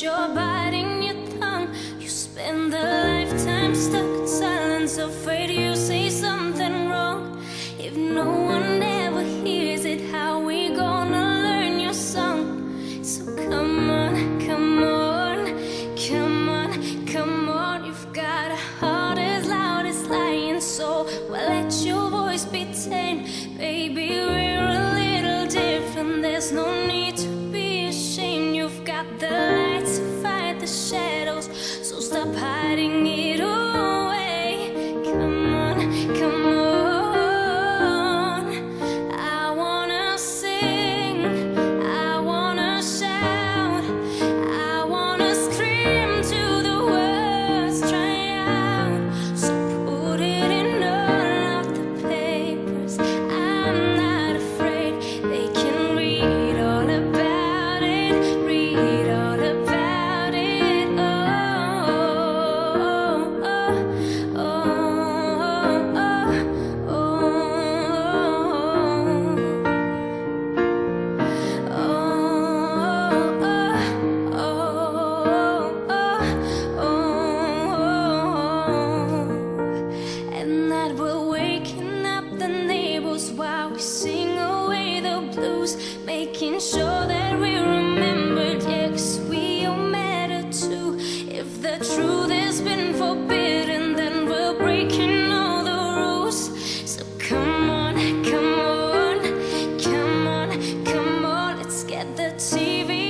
you're biting your tongue. You spend a lifetime stuck in silence, afraid you say something wrong. If no one ever hears it, how we gonna learn your song? So come on, come on, come on, come on. You've got a heart as loud as lion, so well, let your voice be tame. Baby, we're a little different, there's no need to be ashamed. You've got the light to fight the shadows, so stop hiding it away. Come on, come on. I wanna sing, I wanna shout, I wanna scream till the words dry out. So put it in all of the papers, I'm not afraid. They can read all about it, read all about it. Oh, oh, oh, oh, oh, and that we're waking up the neighbors while we sing away the blues, making sure that we remembered, yeah, 'cause we all matter too. If the truth has been forbidden, then we're breaking all the rules. So come on, come on, come on, come on. Let's get the TV